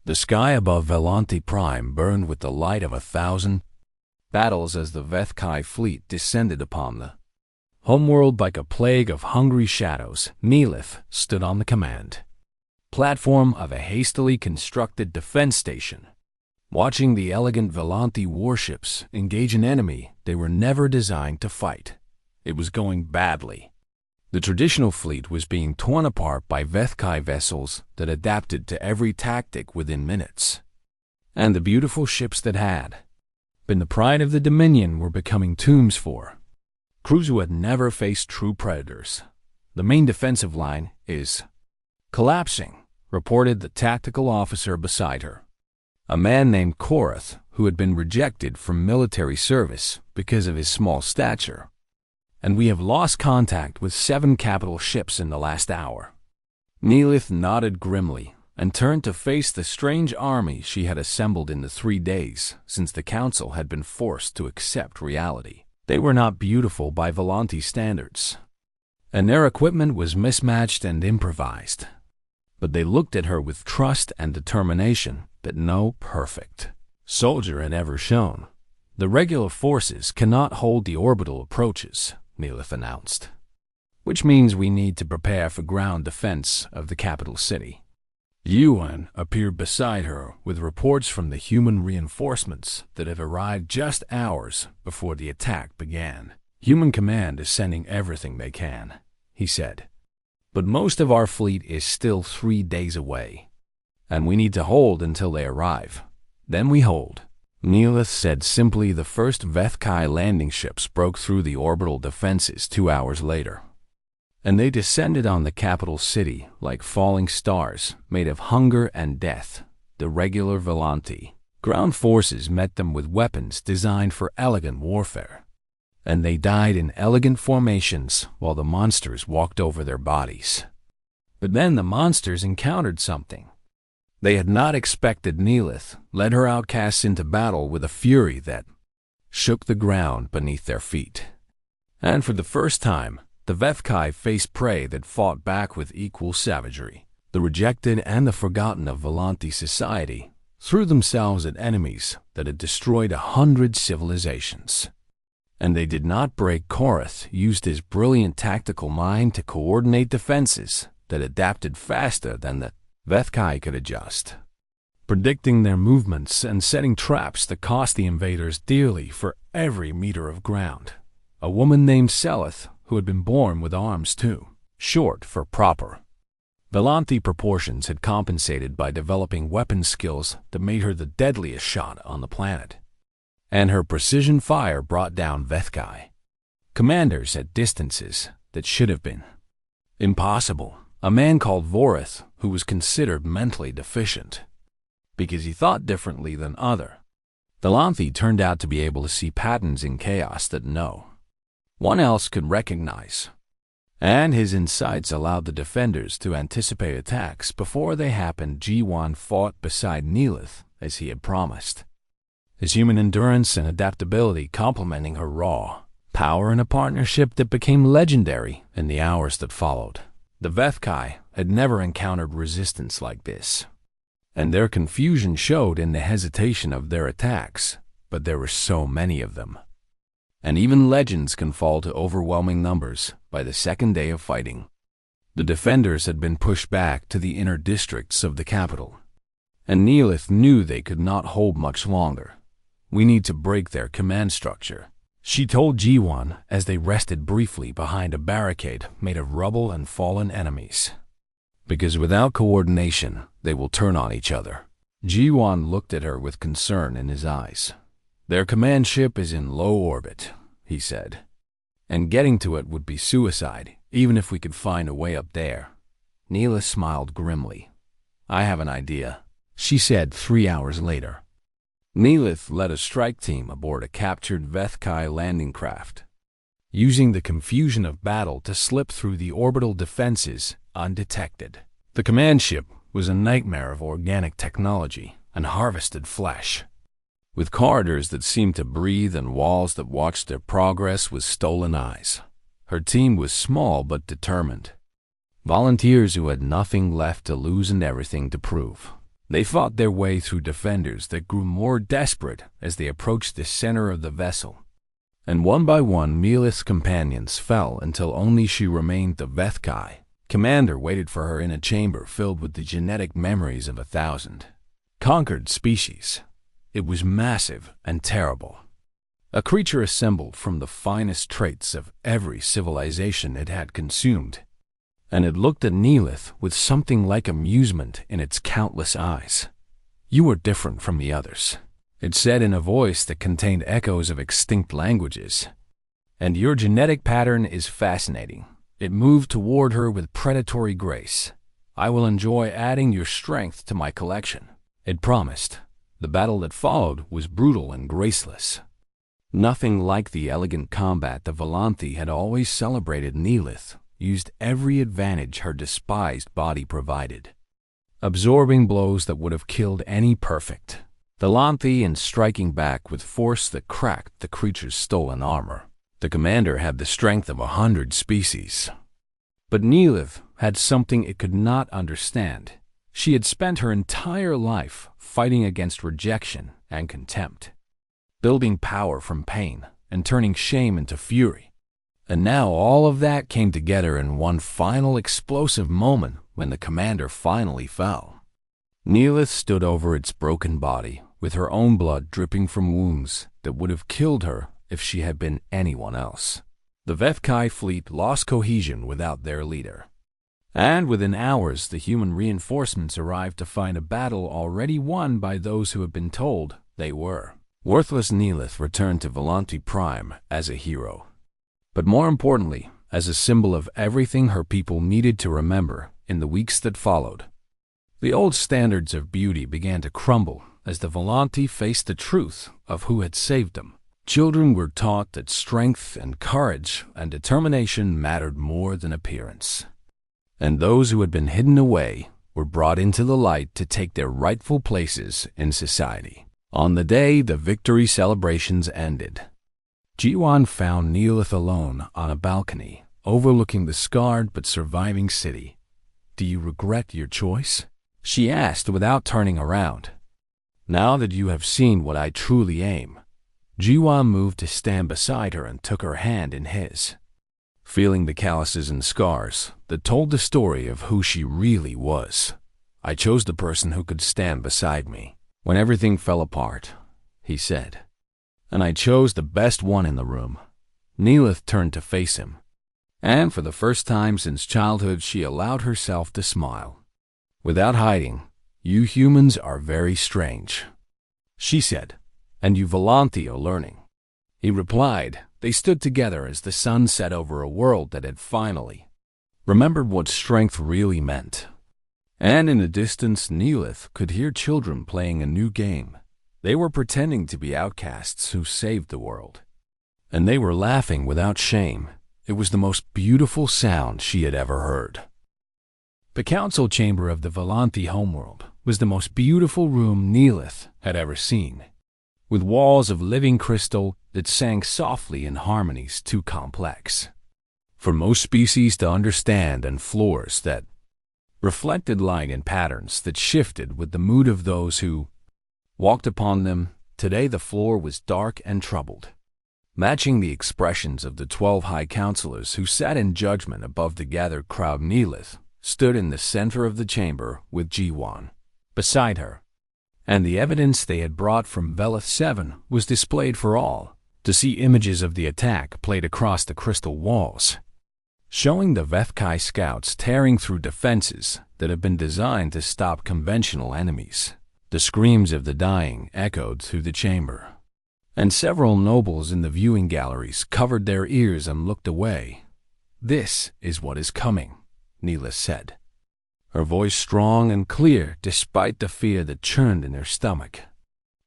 The sky above Velanti Prime burned with the light of 1,000 battles as the Vethkai fleet descended upon the homeworld like a plague of hungry shadows. Neelith stood on the command platform of a hastily constructed defense station, watching the elegant Velanti warships engage an enemy they were never designed to fight. It was going badly. The traditional fleet was being torn apart by Vethkai vessels that adapted to every tactic within minutes. And the beautiful ships that had been the pride of the Dominion were becoming tombs for crews who had never faced true predators. The main defensive line is collapsing, reported the tactical officer beside her, a man named Korath, who had been rejected from military service because of his small stature. And we have lost contact with 7 capital ships in the last hour. Neelith nodded grimly and turned to face the strange army she had assembled in the 3 days since the Council had been forced to accept reality. They were not beautiful by Velanti standards, and their equipment was mismatched and improvised. But they looked at her with trust and determination that no perfect soldier had ever shown. The regular forces cannot hold the orbital approaches, Neelith announced, which means we need to prepare for ground defense of the capital city. Yuan appeared beside her with reports from the human reinforcements that have arrived just hours before the attack began. Human command is sending everything they can, he said. But most of our fleet is still 3 days away, and we need to hold until they arrive. Then we hold. Neelith said simply. The first Vethkai landing ships broke through the orbital defenses 2 hours later, and they descended on the capital city like falling stars made of hunger and death. The regular Velanti ground forces met them with weapons designed for elegant warfare, and they died in elegant formations while the monsters walked over their bodies. But then the monsters encountered something they had not expected. Neelith led her outcasts into battle with a fury that shook the ground beneath their feet. And for the first time, the Vethkai faced prey that fought back with equal savagery. The rejected and the forgotten of Velanti society threw themselves at enemies that had destroyed 100 civilizations. And they did not break. Korath used his brilliant tactical mind to coordinate defenses that adapted faster than the Vethkai could adjust, predicting their movements and setting traps that cost the invaders dearly for every meter of ground. A woman named Seleth, who had been born with arms too short for proper Velanti proportions, had compensated by developing weapon skills that made her the deadliest shot on the planet. And her precision fire brought down Vethkai commanders at distances that should have been impossible. A man called Vorith, who was considered mentally deficient because he thought differently than other Velanti, turned out to be able to see patterns in chaos that no one else could recognize. And his insights allowed the defenders to anticipate attacks before they happened. Jiwan fought beside Neelith as he had promised, his human endurance and adaptability complementing her raw power in a partnership that became legendary in the hours that followed. The Vethkai had never encountered resistance like this, and their confusion showed in the hesitation of their attacks. But there were so many of them, and even legends can fall to overwhelming numbers by the second day of fighting. The defenders had been pushed back to the inner districts of the capital, and Neelith knew they could not hold much longer. We need to break their command structure, she told Jiwan as they rested briefly behind a barricade made of rubble and fallen enemies. Because without coordination, they will turn on each other. Jiwan looked at her with concern in his eyes. Their command ship is in low orbit, he said, and getting to it would be suicide, even if we could find a way up there. Neelith smiled grimly. I have an idea, she said 3 hours later. Neelith led a strike team aboard a captured Vethkai landing craft, using the confusion of battle to slip through the orbital defenses undetected. The command ship was a nightmare of organic technology and harvested flesh, with corridors that seemed to breathe and walls that watched their progress with stolen eyes. Her team was small but determined, volunteers who had nothing left to lose and everything to prove. They fought their way through defenders that grew more desperate as they approached the center of the vessel. And one by one, Neelith's companions fell until only she remained. The Vethkai commander waited for her in a chamber filled with the genetic memories of 1,000 conquered species. It was massive and terrible. A creature assembled from the finest traits of every civilization it had consumed. And it looked at Neelith with something like amusement in its countless eyes. "You are different from the others," it said in a voice that contained echoes of extinct languages. "And your genetic pattern is fascinating." It moved toward her with predatory grace. "I will enjoy adding your strength to my collection," it promised. The battle that followed was brutal and graceless. Nothing like the elegant combat the Volanthi had always celebrated. Neelith used every advantage her despised body provided, absorbing blows that would have killed any perfect Volanthi and striking back with force that cracked the creature's stolen armor. The commander had the strength of 100 species. But Neelith had something it could not understand. She had spent her entire life fighting against rejection and contempt, building power from pain and turning shame into fury. And now all of that came together in one final explosive moment when the commander finally fell. Neelith stood over its broken body, with her own blood dripping from wounds that would have killed her if she had been anyone else. The Vethkai fleet lost cohesion without their leader. And within hours, the human reinforcements arrived to find a battle already won by those who had been told they were. Worthless Neelith returned to Volanthi Prime as a hero, but more importantly, as a symbol of everything her people needed to remember in the weeks that followed. The old standards of beauty began to crumble as the Volanthi faced the truth of who had saved them. Children were taught that strength and courage and determination mattered more than appearance. And those who had been hidden away were brought into the light to take their rightful places in society. On the day the victory celebrations ended, Jiwan found Neelith alone on a balcony overlooking the scarred but surviving city. "Do you regret your choice?" she asked without turning around. "Now that you have seen what I truly am." Jiwan moved to stand beside her and took her hand in his, feeling the calluses and scars that told the story of who she really was. "I chose the person who could stand beside me when everything fell apart," he said. "And I chose the best one in the room." Neelith turned to face him, and for the first time since childhood she allowed herself to smile. Without hiding, "You humans are very strange," she said, "and you Volanthi are learning." He replied. They stood together as the sun set over a world that had finally remembered what strength really meant. And in the distance, Neelith could hear children playing a new game. They were pretending to be outcasts who saved the world. And they were laughing without shame. It was the most beautiful sound she had ever heard. The council chamber of the Volanthi homeworld was the most beautiful room Neelith had ever seen, with walls of living crystal that sang softly in harmonies too complex for most species to understand, and floors that reflected light in patterns that shifted with the mood of those who walked upon them. Today the floor was dark and troubled, matching the expressions of the 12 high counselors who sat in judgment above the gathered crowd. Neelith stood in the center of the chamber with Jiwan beside her, and the evidence they had brought from Velith 7 was displayed for all to see. Images of the attack played across the crystal walls, showing the Vethkai scouts tearing through defenses that had been designed to stop conventional enemies. The screams of the dying echoed through the chamber, and several nobles in the viewing galleries covered their ears and looked away. "This is what is coming," Neelith said, her voice strong and clear despite the fear that churned in her stomach.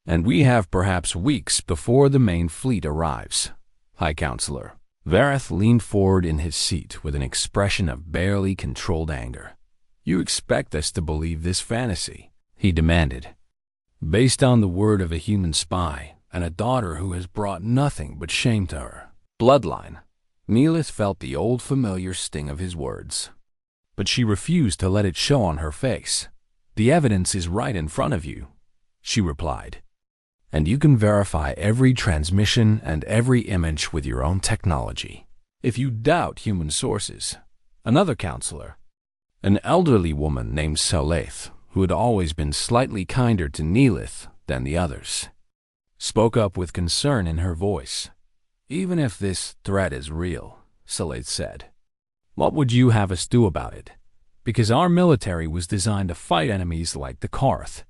"And we have perhaps weeks before the main fleet arrives." High Counselor Vareth leaned forward in his seat with an expression of barely controlled anger. "You expect us to believe this fantasy?" he demanded. "Based on the word of a human spy and a daughter who has brought nothing but shame to her bloodline." Neelith felt the old familiar sting of his words, but she refused to let it show on her face. The evidence is right in front of you, she replied. And you can verify every transmission and every image with your own technology. If you doubt human sources, another counselor, an elderly woman named Saleth, who had always been slightly kinder to Neelith than the others, spoke up with concern in her voice. Even if this threat is real, Saleth said, what would you have us do about it? Because our military was designed to fight enemies like the Karth,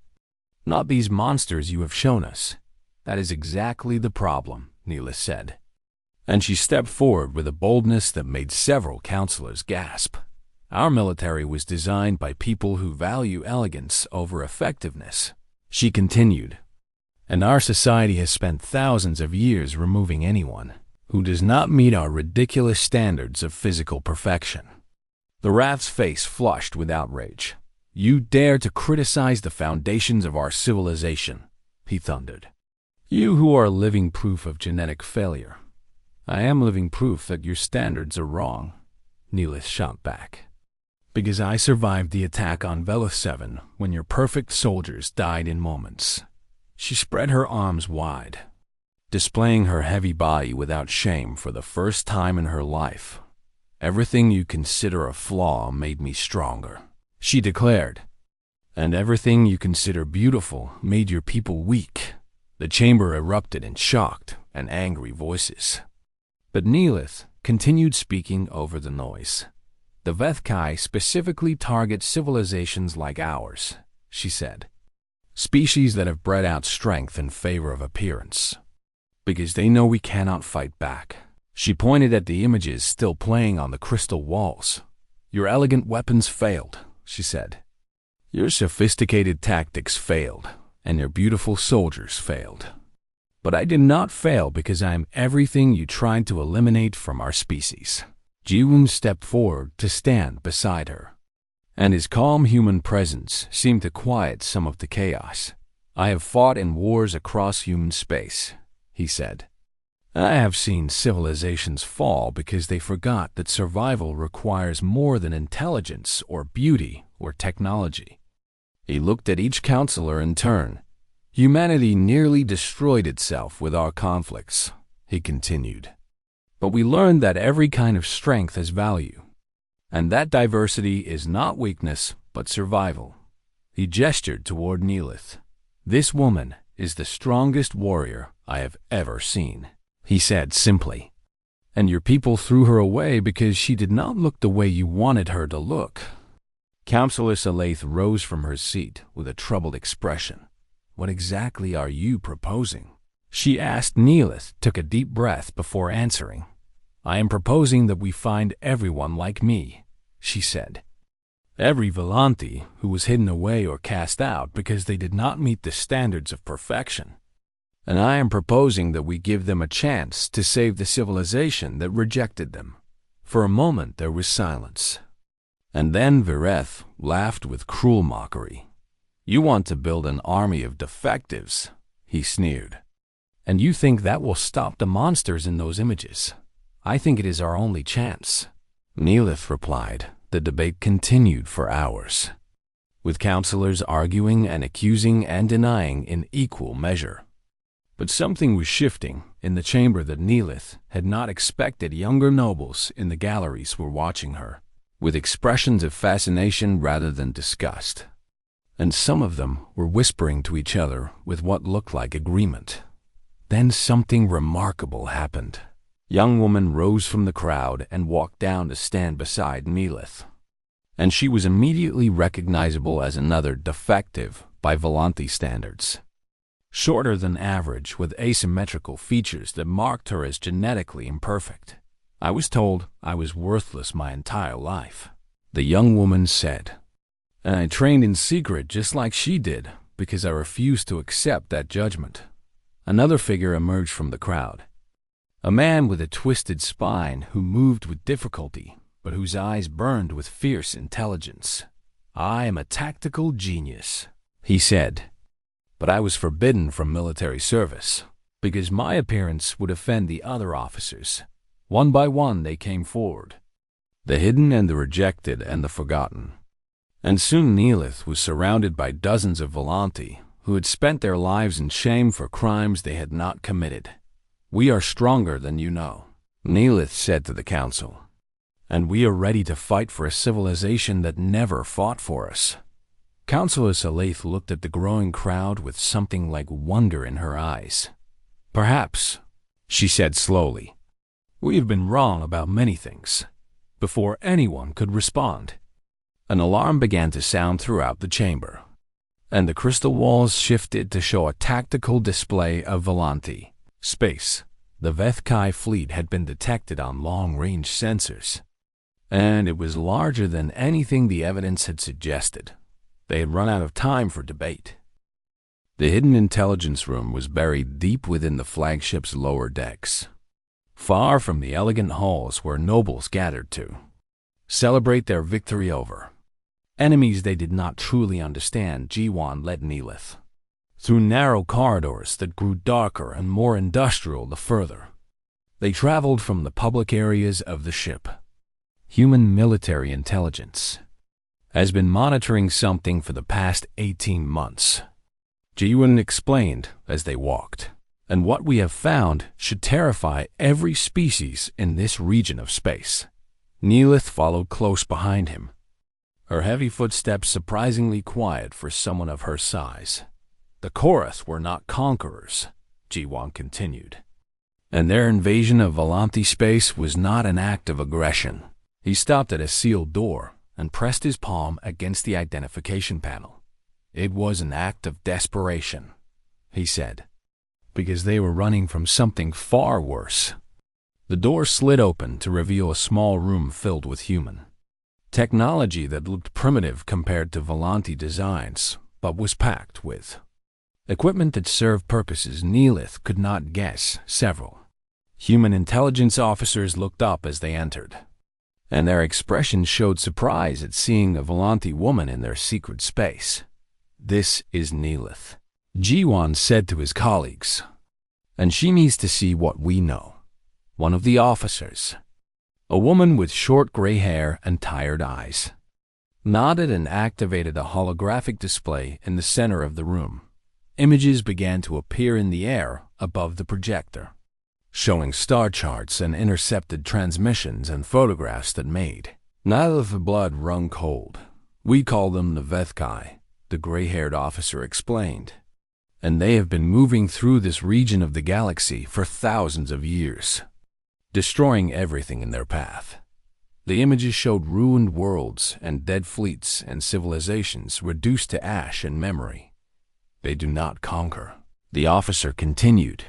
not these monsters you have shown us. That is exactly the problem, Neelith said. And she stepped forward with a boldness that made several counselors gasp. Our military was designed by people who value elegance over effectiveness, she continued. And our society has spent thousands of years removing anyone who does not meet our ridiculous standards of physical perfection. The Wrath's face flushed with outrage. You dare to criticize the foundations of our civilization, he thundered. You who are living proof of genetic failure. I am living proof that your standards are wrong, Neelith shot back. Because I survived the attack on Velith 7 when your perfect soldiers died in moments. She spread her arms wide, displaying her heavy body without shame for the first time in her life. Everything you consider a flaw made me stronger, she declared. And everything you consider beautiful made your people weak. The chamber erupted in shocked and angry voices. But Neelith continued speaking over the noise. The Vethkai specifically target civilizations like ours, she said. Species that have bred out strength in favor of appearance. Because they know we cannot fight back. She pointed at the images still playing on the crystal walls. Your elegant weapons failed, she said. Your sophisticated tactics failed, and your beautiful soldiers failed. But I did not fail because I am everything you tried to eliminate from our species. Jiwoon stepped forward to stand beside her, and his calm human presence seemed to quiet some of the chaos. I have fought in wars across human space, he said. I have seen civilizations fall because they forgot that survival requires more than intelligence or beauty or technology. He looked at each counselor in turn. Humanity nearly destroyed itself with our conflicts, he continued. But we learned that every kind of strength has value, and that diversity is not weakness but survival. He gestured toward Neelith. This woman is the strongest warrior I have ever seen, he said simply. And your people threw her away because she did not look the way you wanted her to look. Counselor Saleth rose from her seat with a troubled expression. What exactly are you proposing? She asked. Neelith took a deep breath before answering. I am proposing that we find everyone like me, she said. Every Volanti who was hidden away or cast out because they did not meet the standards of perfection. And I am proposing that we give them a chance to save the civilization that rejected them. For a moment there was silence. And then Vireth laughed with cruel mockery. You want to build an army of defectives, he sneered. And you think that will stop the monsters in those images? I think it is our only chance. Neelith replied. The debate continued for hours, with counselors arguing and accusing and denying in equal measure. But something was shifting in the chamber that Neelith had not expected. Younger nobles in the galleries were watching her, with expressions of fascination rather than disgust. And some of them were whispering to each other with what looked like agreement. Then something remarkable happened. A young woman rose from the crowd and walked down to stand beside Neelith. And she was immediately recognizable as another defective by Volanti standards. Shorter than average, with asymmetrical features that marked her as genetically imperfect. I was told I was worthless my entire life, the young woman said. And I trained in secret just like she did, because I refused to accept that judgment. Another figure emerged from the crowd. A man with a twisted spine who moved with difficulty, but whose eyes burned with fierce intelligence. I am a tactical genius, he said. But I was forbidden from military service, because my appearance would offend the other officers. One by one they came forward, the hidden and the rejected and the forgotten. And soon Neelith was surrounded by dozens of Volanti who had spent their lives in shame for crimes they had not committed. "We are stronger than you know," Neelith said to the council, "and we are ready to fight for a civilization that never fought for us." Councilor Salaith looked at the growing crowd with something like wonder in her eyes. "Perhaps," she said slowly, "we have been wrong about many things." Before anyone could respond, an alarm began to sound throughout the chamber, and the crystal walls shifted to show a tactical display of Volanti. Space. The Vethkai fleet had been detected on long-range sensors, and it was larger than anything the evidence had suggested. They had run out of time for debate. The hidden intelligence room was buried deep within the flagship's lower decks, far from the elegant halls where nobles gathered to celebrate their victory over enemies they did not truly understand. Jiwan led Neelith through narrow corridors that grew darker and more industrial the further they traveled from the public areas of the ship. Human military intelligence has been monitoring something for the past 18 months, Jiwan explained as they walked, and what we have found should terrify every species in this region of space. Neelith followed close behind him, her heavy footsteps surprisingly quiet for someone of her size. "The Korath were not conquerors," Jiwan continued, "and their invasion of Volanti space was not an act of aggression." He stopped at a sealed door and pressed his palm against the identification panel. "It was an act of desperation," he said, "because they were running from something far worse." The door slid open to reveal a small room filled with human technology that looked primitive compared to Volanti designs, but was packed with equipment that served purposes Neelith could not guess. Several human intelligence officers looked up as they entered, and their expressions showed surprise at seeing a Volanti woman in their secret space. "This is Neelith," Jiwan said to his colleagues, "and she needs to see what we know." One of the officers, a woman with short gray hair and tired eyes, nodded and activated a holographic display in the center of the room. Images began to appear in the air above the projector, showing star charts and intercepted transmissions and photographs that made Neelith's blood run cold. "We call them the Vethkai," the gray-haired officer explained, "and they have been moving through this region of the galaxy for thousands of years, destroying everything in their path." The images showed ruined worlds and dead fleets and civilizations reduced to ash and memory. "They do not conquer," the officer continued,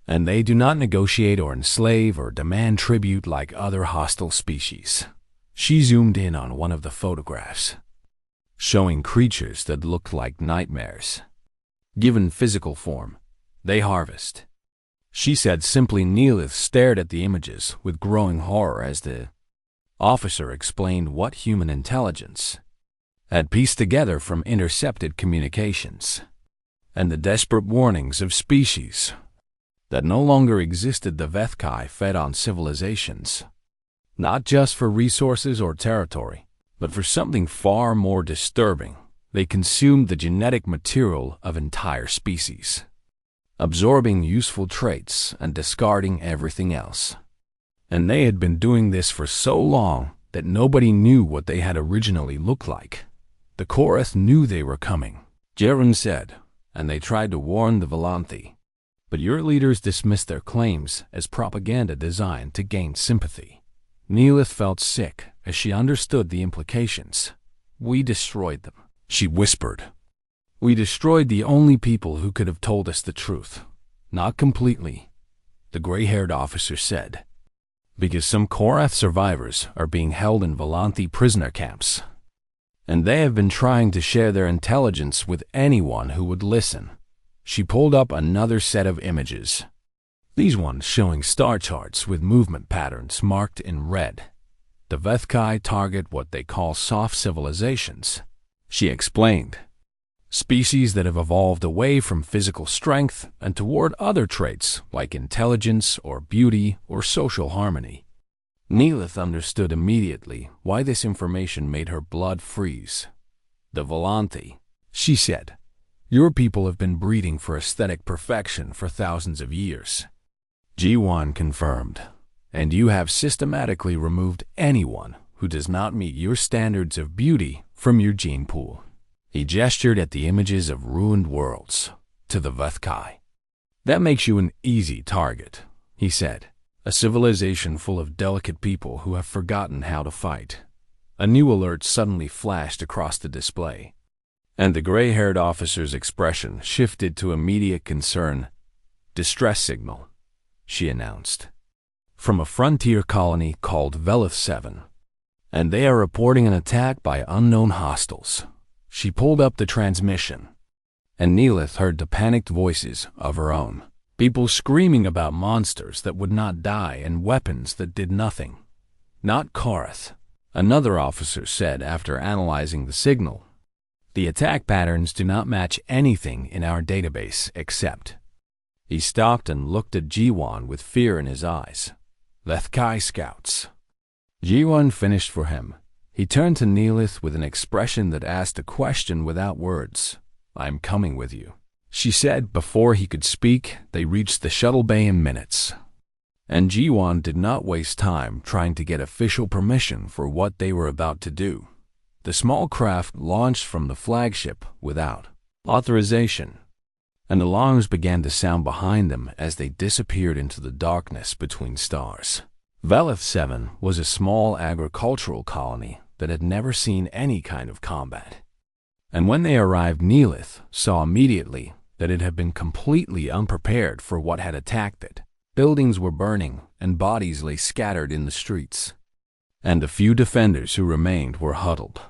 "and they do not negotiate or enslave or demand tribute like other hostile species." She zoomed in on one of the photographs, showing creatures that looked like nightmares. Given physical form, they harvest. She said simply. Neelith stared at the images with growing horror as the officer explained what human intelligence had pieced together from intercepted communications and the desperate warnings of species that no longer existed. The Vethkai fed on civilizations, not just for resources or territory, but for something far more disturbing. They consumed the genetic material of entire species, absorbing useful traits and discarding everything else. And they had been doing this for so long that nobody knew what they had originally looked like. "The Korath knew they were coming," Jaren said, "and they tried to warn the Volanti. But your leaders dismissed their claims as propaganda designed to gain sympathy." Neelith felt sick as she understood the implications. "We destroyed them," she whispered. "We destroyed the only people who could have told us the truth." "Not completely," the gray-haired officer said, "because some Korath survivors are being held in Volanti prisoner camps, and they have been trying to share their intelligence with anyone who would listen." She pulled up another set of images, these ones showing star charts with movement patterns marked in red. "The Vethkai target what they call soft civilizations," she explained. "Species that have evolved away from physical strength and toward other traits like intelligence or beauty or social harmony." Neelith understood immediately why this information made her blood freeze. "The Volanthi," she said. "Your people have been breeding for aesthetic perfection for thousands of years." Ji-Wan confirmed. "And you have systematically removed anyone who does not meet your standards of beauty from your gene pool." He gestured at the images of ruined worlds, to the Vethkai. "That makes you an easy target," he said. "A civilization full of delicate people who have forgotten how to fight." A new alert suddenly flashed across the display, and the gray-haired officer's expression shifted to immediate concern. "Distress signal," she announced. "From a frontier colony called Velith 7, and they are reporting an attack by unknown hostiles." She pulled up the transmission, and Neelith heard the panicked voices of her own. People screaming about monsters that would not die and weapons that did nothing. "Not Korath," another officer said after analyzing the signal. "The attack patterns do not match anything in our database except—" He stopped and looked at Ji-Wan with fear in his eyes. "Vethkai scouts." Ji-Wan finished for him. He turned to Neelith with an expression that asked a question without words. "I'm coming with you," she said. Before he could speak, they reached the shuttle bay in minutes. And Ji-Wan did not waste time trying to get official permission for what they were about to do. The small craft launched from the flagship without authorization, and alarms began to sound behind them as they disappeared into the darkness between stars. Velith 7 was a small agricultural colony that had never seen any kind of combat. And when they arrived, Neelith saw immediately that it had been completely unprepared for what had attacked it. Buildings were burning, and bodies lay scattered in the streets. And the few defenders who remained were huddled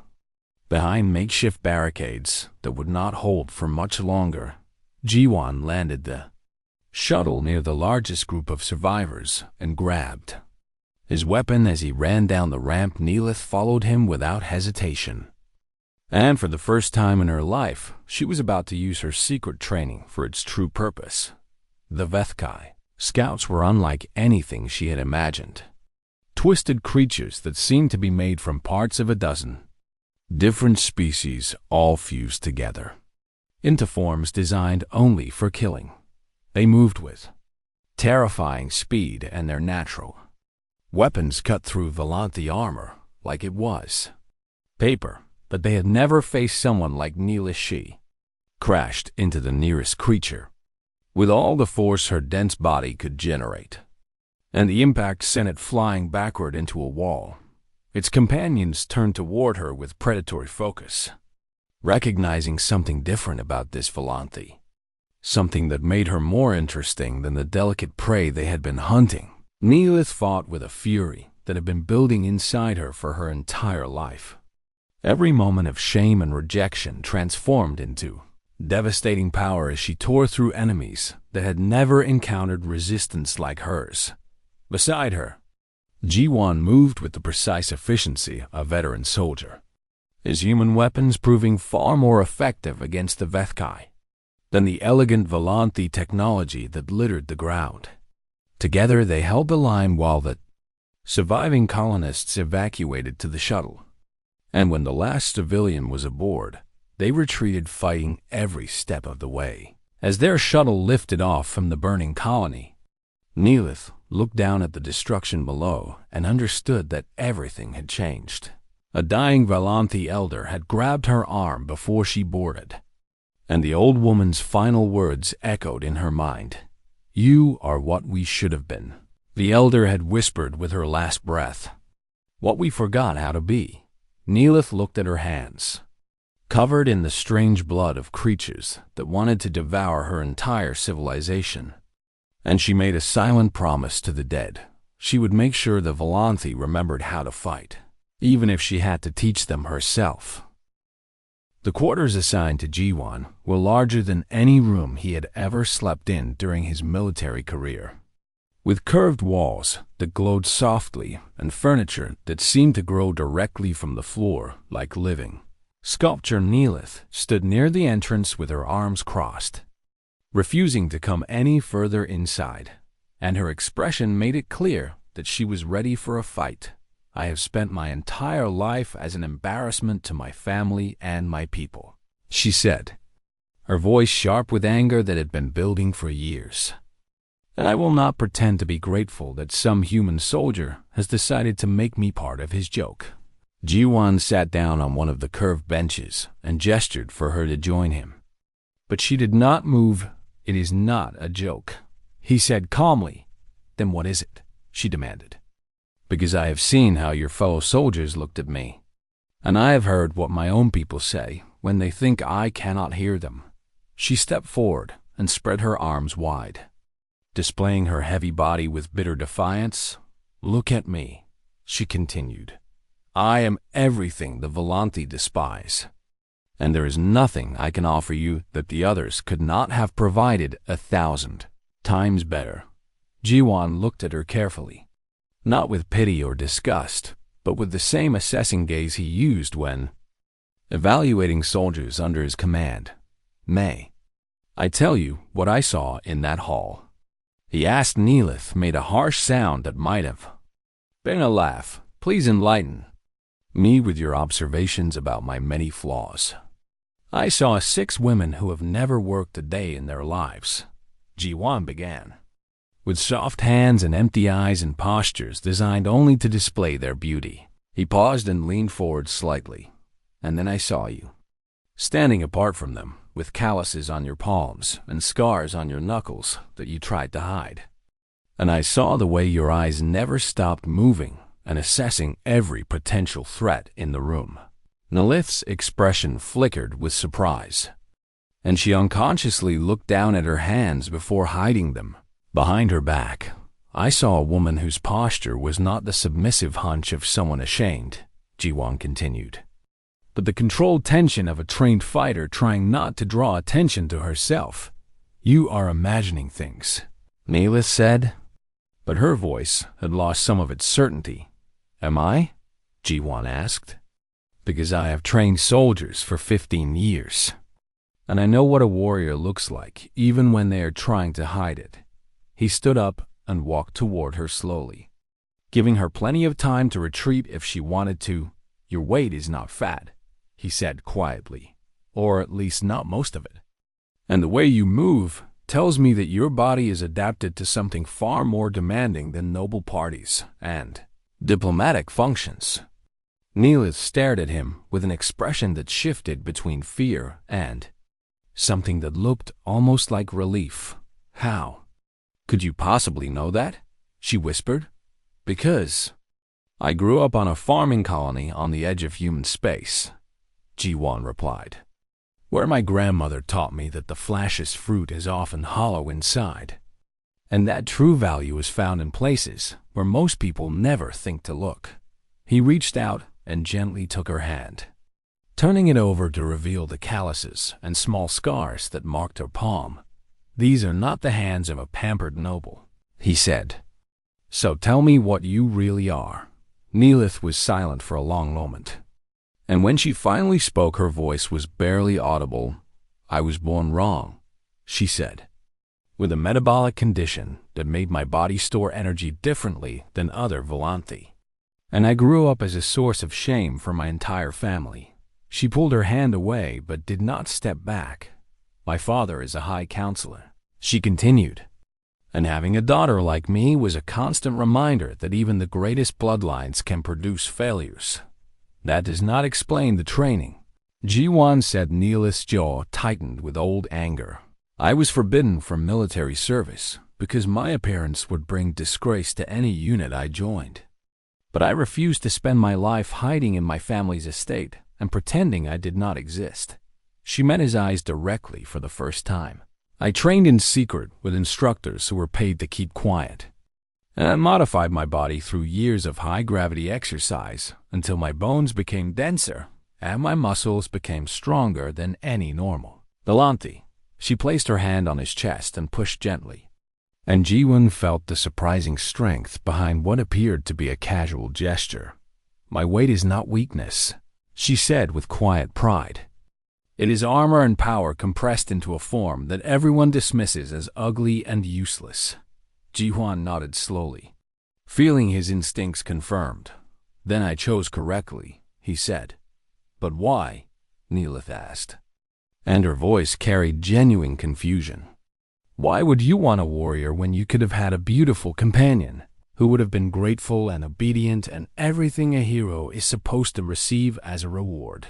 behind makeshift barricades that would not hold for much longer. Ji-Wan landed the shuttle near the largest group of survivors and grabbed his weapon as he ran down the ramp. Neelith followed him without hesitation. And for the first time in her life, she was about to use her secret training for its true purpose. The Vethkai scouts were unlike anything she had imagined. Twisted creatures that seemed to be made from parts of a dozen different species all fused together into forms designed only for killing. They moved with terrifying speed, and their natural weapons cut through Volanthi armor like it was paper. But they had never faced someone like Neelith. She crashed into the nearest creature with all the force her dense body could generate, and the impact sent it flying backward into a wall. Its companions turned toward her with predatory focus, recognizing something different about this Volanthi, something that made her more interesting than the delicate prey they had been hunting. Neelith fought with a fury that had been building inside her for her entire life. Every moment of shame and rejection transformed into devastating power as she tore through enemies that had never encountered resistance like hers. Beside her, Ji-Wan moved with the precise efficiency of a veteran soldier, his human weapons proving far more effective against the Vethkai than the elegant Volanthi technology that littered the ground. Together they held the line while the surviving colonists evacuated to the shuttle. And when the last civilian was aboard, they retreated, fighting every step of the way. As their shuttle lifted off from the burning colony, Neelith looked down at the destruction below and understood that everything had changed. A dying Volanthi elder had grabbed her arm before she boarded, and the old woman's final words echoed in her mind. "You are what we should have been," the elder had whispered with her last breath. "What we forgot how to be." Neelith looked at her hands, covered in the strange blood of creatures that wanted to devour her entire civilization, and she made a silent promise to the dead. She would make sure the Volanthi remembered how to fight, even if she had to teach them herself. The quarters assigned to Ji-Wan were larger than any room he had ever slept in during his military career, with curved walls that glowed softly and furniture that seemed to grow directly from the floor like living sculpture. Neelith stood near the entrance with her arms crossed, refusing to come any further inside, and her expression made it clear that she was ready for a fight. I have spent my entire life as an embarrassment to my family and my people," she said, her voice sharp with anger that had been building for years. "And I will not pretend to be grateful that some human soldier has decided to make me part of his joke." Ji-won sat down on one of the curved benches and gestured for her to join him. But she did not move. "It is not a joke," he said calmly. "Then what is it?" she demanded. "Because I have seen how your fellow soldiers looked at me, and I have heard what my own people say when they think I cannot hear them." She stepped forward and spread her arms wide, displaying her heavy body with bitter defiance. "Look at me," she continued. "I am everything the Volanthi despise, and there is nothing I can offer you that the others could not have provided 1,000 times better." Ji-won looked at her carefully, not with pity or disgust, but with the same assessing gaze he used when evaluating soldiers under his command. "May I tell you what I saw in that hall?" he asked. Neelith made a harsh sound that might have been a laugh. "Please enlighten me with your observations about my many flaws." "I saw 6 women who have never worked a day in their lives," Ji-won began, "with soft hands and empty eyes and postures designed only to display their beauty." He paused and leaned forward slightly. "And then I saw you, standing apart from them, with calluses on your palms and scars on your knuckles that you tried to hide. And I saw the way your eyes never stopped moving and assessing every potential threat in the room." Neelith's expression flickered with surprise, and she unconsciously looked down at her hands before hiding them behind her back. "I saw a woman whose posture was not the submissive hunch of someone ashamed," Ji-won continued, "but the controlled tension of a trained fighter trying not to draw attention to herself." "You are imagining things," Neelith said, but her voice had lost some of its certainty. "Am I?" Ji-won asked. "Because I have trained soldiers for 15 years, and I know what a warrior looks like even when they are trying to hide it." He stood up and walked toward her slowly, giving her plenty of time to retreat if she wanted to. "Your weight is not fat," he said quietly, "or at least not most of it. And the way you move tells me that your body is adapted to something far more demanding than noble parties and diplomatic functions." Neelith stared at him with an expression that shifted between fear and something that looked almost like relief. "How could you possibly know that?" she whispered. "Because I grew up on a farming colony on the edge of human space," Ji-won replied, "where my grandmother taught me that the flashest fruit is often hollow inside, and that true value is found in places where most people never think to look." He reached out and gently took her hand, turning it over to reveal the calluses and small scars that marked her palm. "These are not the hands of a pampered noble," he said. "So tell me what you really are." Neelith was silent for a long moment, and when she finally spoke, her voice was barely audible. "I was born wrong," she said, "with a metabolic condition that made my body store energy differently than other Volanthi. And I grew up as a source of shame for my entire family." She pulled her hand away but did not step back. "My father is a high counselor," she continued, "and having a daughter like me was a constant reminder that even the greatest bloodlines can produce failures. That does not explain the training." Ji-won said. Neelith's jaw tightened with old anger. "I was forbidden from military service because my appearance would bring disgrace to any unit I joined. But I refused to spend my life hiding in my family's estate and pretending I did not exist." She met his eyes directly for the first time. "I trained in secret with instructors who were paid to keep quiet, and I modified my body through years of high-gravity exercise until my bones became denser and my muscles became stronger than any normal Volanthi." She placed her hand on his chest and pushed gently, and Ji-won felt the surprising strength behind what appeared to be a casual gesture. "My weight is not weakness," she said with quiet pride. "It is armor and power compressed into a form that everyone dismisses as ugly and useless." Ji-won nodded slowly, feeling his instincts confirmed. Then I chose correctly, he said. But why? Neelith asked. And her voice carried genuine confusion. Why would you want a warrior when you could have had a beautiful companion who would have been grateful and obedient and everything a hero is supposed to receive as a reward?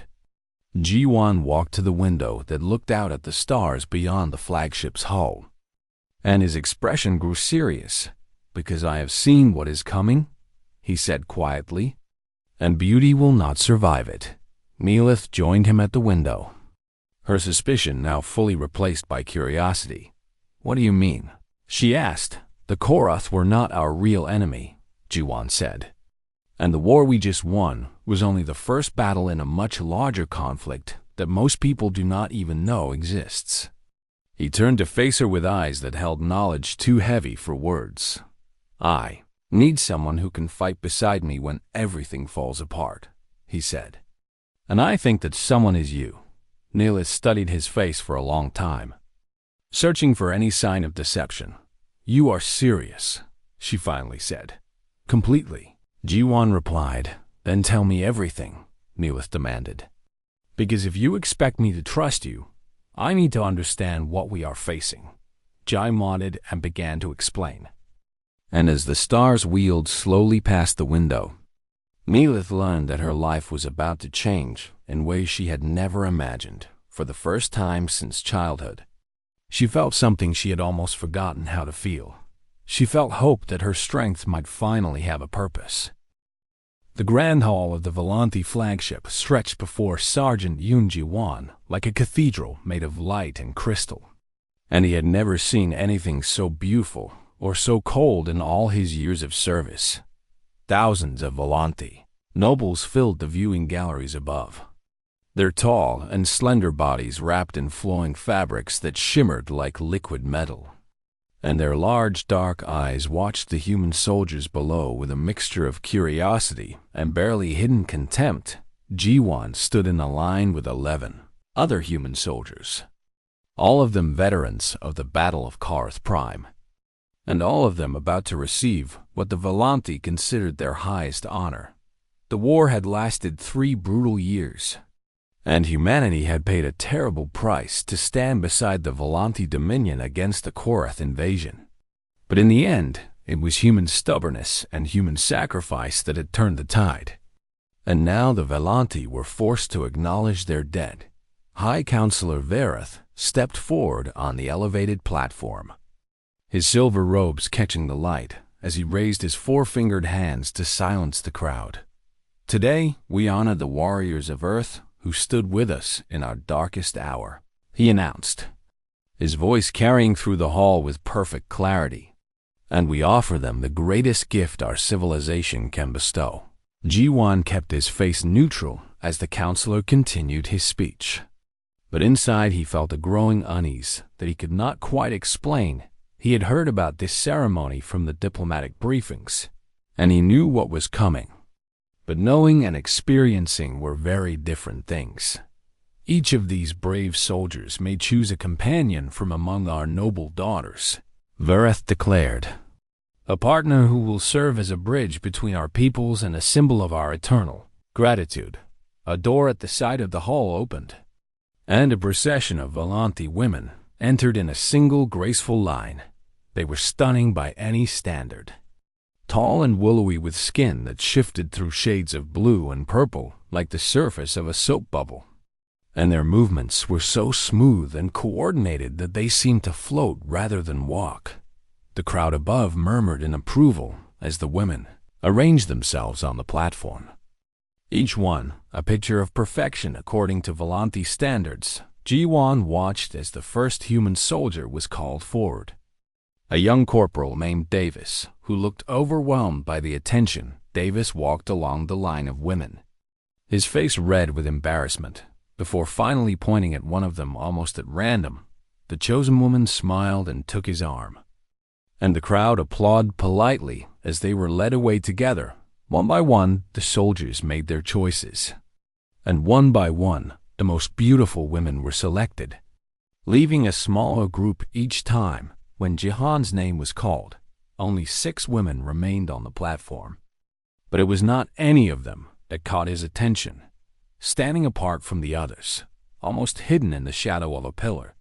Ji-Wan walked to the window that looked out at the stars beyond the flagship's hull. And his expression grew serious. Because I have seen what is coming, he said quietly, and beauty will not survive it. Neelith joined him at the window, her suspicion now fully replaced by curiosity. What do you mean? She asked. The Korath were not our real enemy, Ji-Wan said. And the war we just won was only the first battle in a much larger conflict that most people do not even know exists. He turned to face her with eyes that held knowledge too heavy for words. I need someone who can fight beside me when everything falls apart, he said. And I think that someone is you. Neelith studied his face for a long time, searching for any sign of deception. You are serious, she finally said. Completely. Ji-Wan replied. Then tell me everything, Neelith demanded. Because if you expect me to trust you, I need to understand what we are facing. Jai nodded and began to explain. And as the stars wheeled slowly past the window, Neelith learned that her life was about to change in ways she had never imagined for the first time since childhood. She felt something she had almost forgotten how to feel. She felt hope that her strength might finally have a purpose. The grand hall of the Volanthi flagship stretched before Sergeant Yoon Ji-Wan like a cathedral made of light and crystal, and he had never seen anything so beautiful or so cold in all his years of service. Thousands of Volanthi nobles filled the viewing galleries above, their tall and slender bodies wrapped in flowing fabrics that shimmered like liquid metal. And their large dark eyes watched the human soldiers below with a mixture of curiosity and barely hidden contempt. Ji-Wan stood in a line with 11 other human soldiers, all of them veterans of the Battle of Karth Prime, and all of them about to receive what the Volanthi considered their highest honor. The war had lasted 3 brutal years, and humanity had paid a terrible price to stand beside the Volanthi Dominion against the Korath invasion. But in the end, it was human stubbornness and human sacrifice that had turned the tide. And now the Volanthi were forced to acknowledge their dead. High Counselor Vareth stepped forward on the elevated platform, his silver robes catching the light as he raised his 4-fingered hands to silence the crowd. Today, we honor the warriors of Earth who stood with us in our darkest hour, he announced, his voice carrying through the hall with perfect clarity. And we offer them the greatest gift our civilization can bestow. Ji-Wan kept his face neutral as the counselor continued his speech. But inside he felt a growing unease that he could not quite explain. He had heard about this ceremony from the diplomatic briefings, and he knew what was coming. But knowing and experiencing were very different things. Each of these brave soldiers may choose a companion from among our noble daughters, Vareth declared. A partner who will serve as a bridge between our peoples and a symbol of our eternal gratitude. A door at the side of the hall opened, and a procession of Volanthi women entered in a single graceful line. They were stunning by any standard. Tall and willowy with skin that shifted through shades of blue and purple like the surface of a soap bubble. And their movements were so smooth and coordinated that they seemed to float rather than walk. The crowd above murmured in approval as the women arranged themselves on the platform. Each one a picture of perfection according to Volanthi standards. Ji-Wan watched as the first human soldier was called forward. A young corporal named Davis, who looked overwhelmed by the attention. Davis walked along the line of women, his face red with embarrassment, before finally pointing at one of them almost at random. The chosen woman smiled and took his arm, and the crowd applauded politely as they were led away together. One by one, the soldiers made their choices, and one by one, the most beautiful women were selected, leaving a smaller group each time. When Jihan's name was called, only 6 women remained on the platform. But it was not any of them that caught his attention. Standing apart from the others, almost hidden in the shadow of a pillar,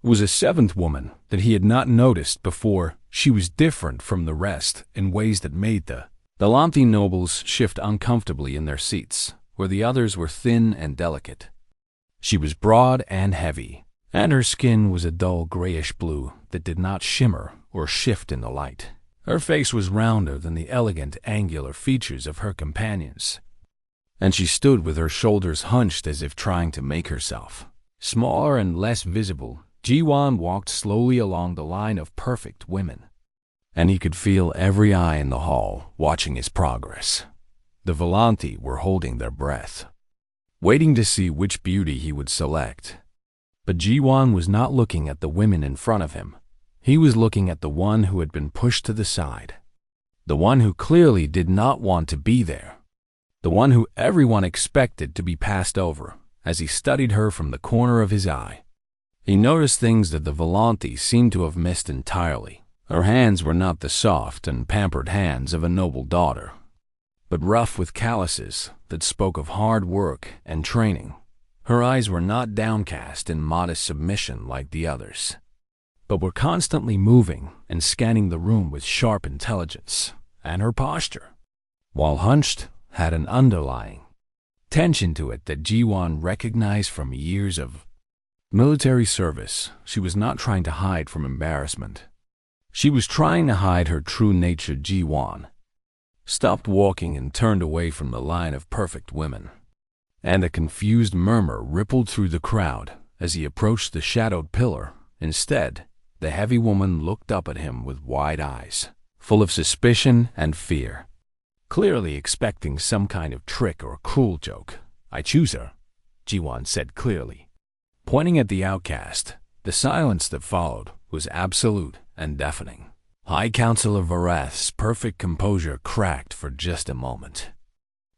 was a seventh woman that he had not noticed before. She was different from the rest in ways that made the Belanthi nobles shift uncomfortably in their seats, where the others were thin and delicate. She was broad and heavy, and her skin was a dull grayish blue that did not shimmer or shift in the light. Her face was rounder than the elegant, angular features of her companions, and she stood with her shoulders hunched as if trying to make herself smaller and less visible. Jiwan walked slowly along the line of perfect women, and he could feel every eye in the hall watching his progress. The Belanthi were holding their breath, waiting to see which beauty he would select. But Jiwan was not looking at the women in front of him. He was looking at the one who had been pushed to the side, the one who clearly did not want to be there, the one who everyone expected to be passed over. As he studied her from the corner of his eye, he noticed things that the Belanthi seemed to have missed entirely. Her hands were not the soft and pampered hands of a noble daughter, but rough with calluses that spoke of hard work and training. Her eyes were not downcast in modest submission like the others, but were constantly moving and scanning the room with sharp intelligence. And her posture, while hunched, had an underlying tension to it that Jiwan recognized from years of military service. She was not trying to hide from embarrassment. She was trying to hide her true nature. Jiwan stopped walking and turned away from the line of perfect women, and a confused murmur rippled through the crowd as he approached the shadowed pillar. Instead, the heavy woman looked up at him with wide eyes, full of suspicion and fear, clearly expecting some kind of trick or cruel joke. "I choose her," Jiwan said clearly, pointing at the outcast. The silence that followed was absolute and deafening. High Counselor Varath's perfect composure cracked for just a moment,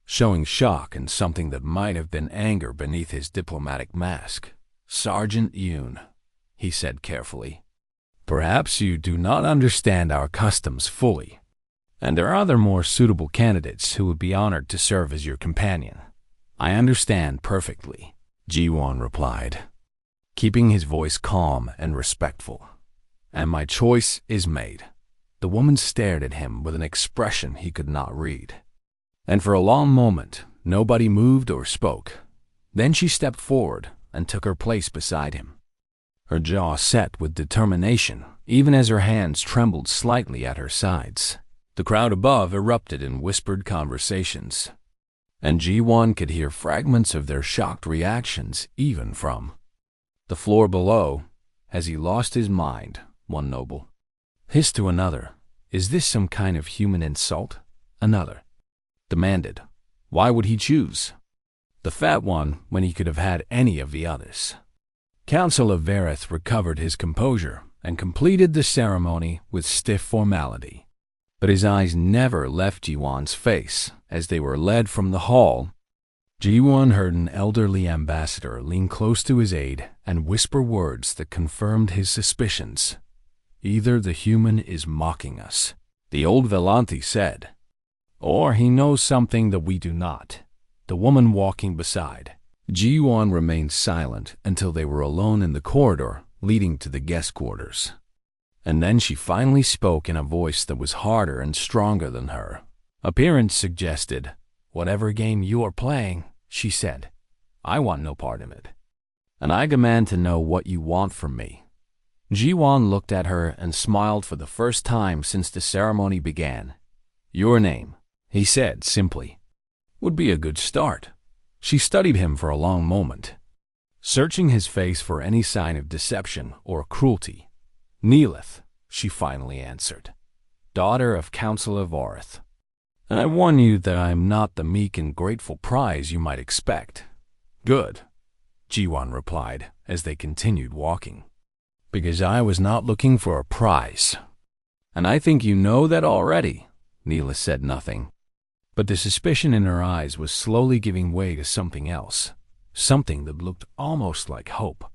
showing shock and something that might have been anger beneath his diplomatic mask. "Sergeant Yoon," he said carefully, "perhaps you do not understand our customs fully, and there are other more suitable candidates who would be honored to serve as your companion." "I understand perfectly," Jiwan replied, keeping his voice calm and respectful. "And my choice is made." The woman stared at him with an expression he could not read, and for a long moment nobody moved or spoke. Then she stepped forward and took her place beside him, her jaw set with determination, even as her hands trembled slightly at her sides. The crowd above erupted in whispered conversations, and Jiwan could hear fragments of their shocked reactions even from the floor below. "Has he lost his mind?" one noble hissed to another. "Is this some kind of human insult?" another demanded. "Why would he choose the fat one when he could have had any of the others?" Counselor Varath recovered his composure and completed the ceremony with stiff formality, but his eyes never left Jiwan's face. As they were led from the hall, Jiwan heard an elderly ambassador lean close to his aide and whisper words that confirmed his suspicions. "Either the human is mocking us," the old Belanthi said, "or he knows something that we do not." The woman walking beside Jiwan remained silent until they were alone in the corridor leading to the guest quarters. And then she finally spoke in a voice that was harder and stronger than her appearance suggested. "Whatever game you are playing," she said, "I want no part in it, and I demand to know what you want from me." Jiwan looked at her and smiled for the first time since the ceremony began. "Your name," he said simply, "would be a good start." She studied him for a long moment, searching his face for any sign of deception or cruelty. "Neelith," she finally answered, "daughter of Counselor Varath. And I warn you that I am not the meek and grateful prize you might expect." "Good," Jiwan replied as they continued walking, "because I was not looking for a prize. And I think you know that already." Neelith said nothing, but the suspicion in her eyes was slowly giving way to something else, something that looked almost like hope.